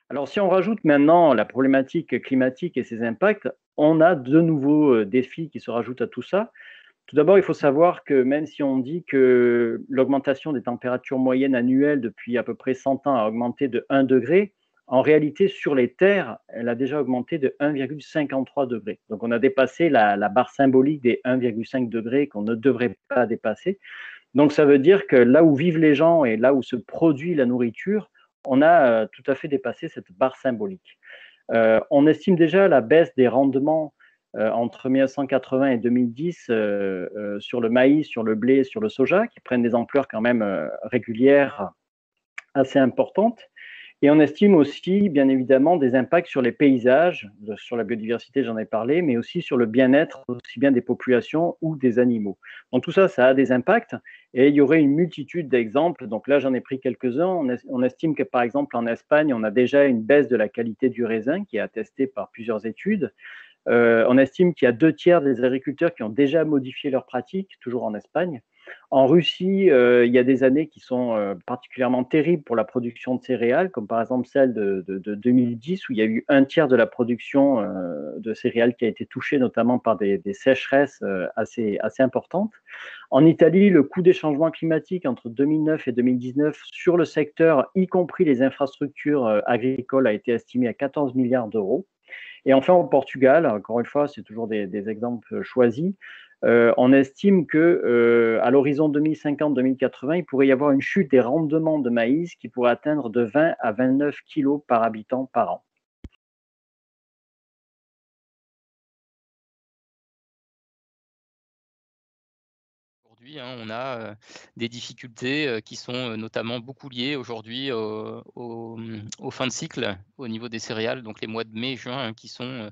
Alors, si on rajoute maintenant la problématique climatique et ses impacts, on a de nouveaux défis qui se rajoutent à tout ça. Tout d'abord, il faut savoir que même si on dit que l'augmentation des températures moyennes annuelles depuis à peu près 100 ans a augmenté de 1 degré, en réalité, sur les terres, elle a déjà augmenté de 1,53 degrés. Donc, on a dépassé la barre symbolique des 1,5 degrés qu'on ne devrait pas dépasser. Donc, ça veut dire que là où vivent les gens et là où se produit la nourriture, on a tout à fait dépassé cette barre symbolique. On estime déjà la baisse des rendements entre 1980 et 2010 sur le maïs, sur le blé, sur le soja, qui prennent des ampleurs quand même régulières assez importantes. Et on estime aussi, bien évidemment, des impacts sur les paysages, sur la biodiversité, j'en ai parlé, mais aussi sur le bien-être, aussi bien des populations ou des animaux. Donc tout ça, ça a des impacts et il y aurait une multitude d'exemples. Donc là, j'en ai pris quelques-uns. On estime que, par exemple, en Espagne, on a déjà une baisse de la qualité du raisin qui est attestée par plusieurs études. On estime qu'il y a 2 tiers des agriculteurs qui ont déjà modifié leurs pratiques, toujours en Espagne. En Russie, il y a des années qui sont particulièrement terribles pour la production de céréales, comme par exemple celle de 2010, où il y a eu 1 tiers de la production de céréales qui a été touchée, notamment par des sécheresses assez importantes. En Italie, le coût des changements climatiques entre 2009 et 2019 sur le secteur, y compris les infrastructures agricoles, a été estimé à 14 milliards d'euros. Et enfin, au Portugal, encore une fois, c'est toujours des exemples choisis, on estime que à l'horizon 2050-2080, il pourrait y avoir une chute des rendements de maïs qui pourrait atteindre de 20 à 29 kilos par habitant par an. Aujourd'hui, hein, on a des difficultés qui sont notamment beaucoup liées aujourd'hui aux fins de cycle au niveau des céréales, donc les mois de mai, juin, hein, qui sont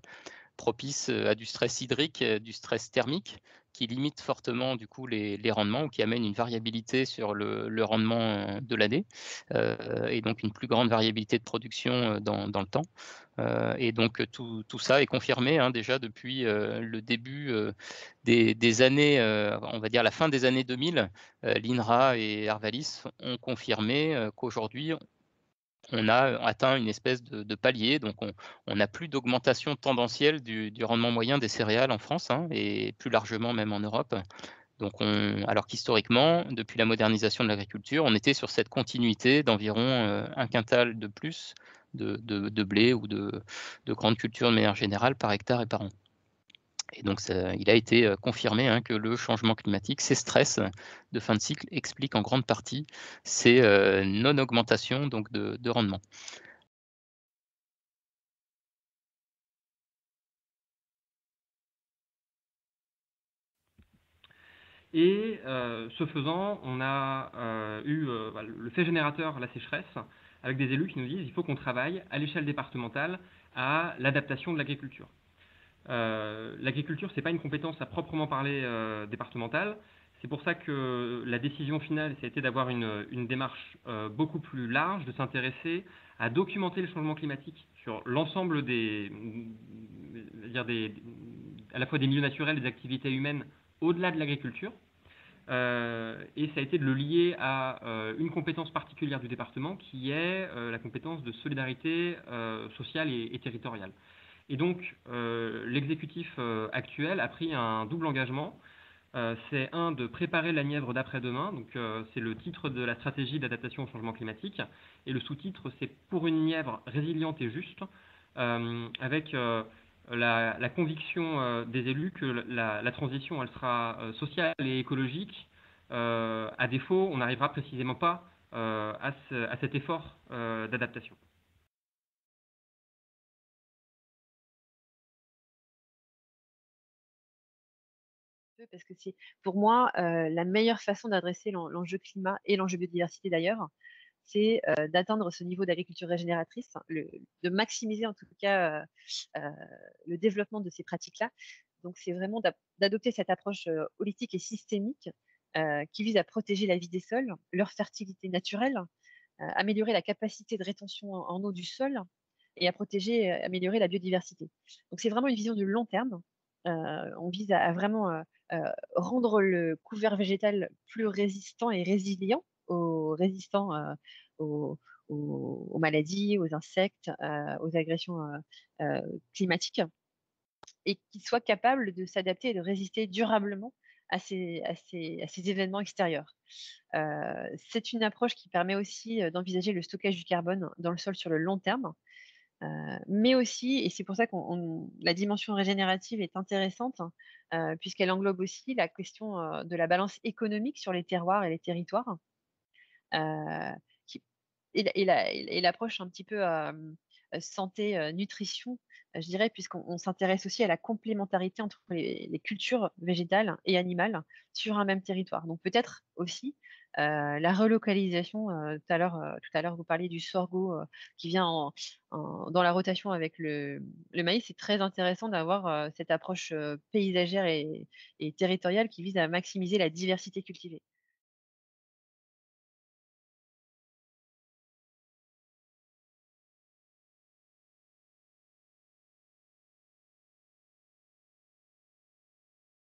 propice à du stress hydrique, du stress thermique, qui limite fortement du coup les rendements ou qui amène une variabilité sur le rendement de l'année, et donc une plus grande variabilité de production dans le temps. Et donc tout ça est confirmé, hein, déjà depuis le début des années, on va dire la fin des années 2000. L'INRA et Arvalis ont confirmé qu'aujourd'hui on a atteint une espèce de palier, donc on n'a plus d'augmentation tendancielle du rendement moyen des céréales en France, hein, et plus largement même en Europe. Donc alors qu'historiquement, depuis la modernisation de l'agriculture, on était sur cette continuité d'environ 1 quintal de plus de blé ou de grandes cultures de manière générale par hectare et par an. Et donc il a été confirmé, hein, que le changement climatique, ces stress de fin de cycle expliquent en grande partie ces non-augmentations donc de rendement. Et ce faisant, on a eu le fait générateur, la sécheresse, avec des élus qui nous disent il faut qu'on travaille à l'échelle départementale à l'adaptation de l'agriculture. L'agriculture, ce n'est pas une compétence à proprement parler départementale. C'est pour ça que la décision finale, ça a été d'avoir une démarche beaucoup plus large, de s'intéresser à documenter le changement climatique sur l'ensemble à la fois des milieux naturels, des activités humaines, au-delà de l'agriculture. Et ça a été de le lier à une compétence particulière du département qui est la compétence de solidarité sociale et territoriale. Et donc, l'exécutif actuel a pris un double engagement. C'est de préparer la Nièvre d'après-demain. Donc, c'est le titre de la stratégie d'adaptation au changement climatique. Et le sous-titre, c'est pour une Nièvre résiliente et juste, avec la conviction des élus que la transition, elle sera sociale et écologique. À défaut, on n'arrivera précisément pas à cet effort d'adaptation. Parce que c'est pour moi la meilleure façon d'adresser l'enjeu climat et l'enjeu biodiversité d'ailleurs, c'est d'atteindre ce niveau d'agriculture régénératrice, de maximiser en tout cas le développement de ces pratiques-là. Donc c'est vraiment d'adopter cette approche holistique et systémique qui vise à protéger la vie des sols, leur fertilité naturelle, améliorer la capacité de rétention en eau du sol et à protéger, améliorer la biodiversité. Donc c'est vraiment une vision de long terme. On vise à vraiment rendre le couvert végétal plus résistant et résilient, résistant aux, aux maladies, aux insectes, aux agressions climatiques, et qui soit capable de s'adapter et de résister durablement à ces événements extérieurs. C'est une approche qui permet aussi d'envisager le stockage du carbone dans le sol sur le long terme, mais aussi, et c'est pour ça que la dimension régénérative est intéressante, puisqu'elle englobe aussi la question de la balance économique sur les terroirs et les territoires, qui, et l'approche un petit peu santé, nutrition, je dirais, puisqu'on s'intéresse aussi à la complémentarité entre les cultures végétales et animales sur un même territoire. Donc peut-être aussi la relocalisation. Tout à l'heure, vous parliez du sorgho qui vient dans la rotation avec le maïs. C'est très intéressant d'avoir cette approche paysagère et territoriale qui vise à maximiser la diversité cultivée.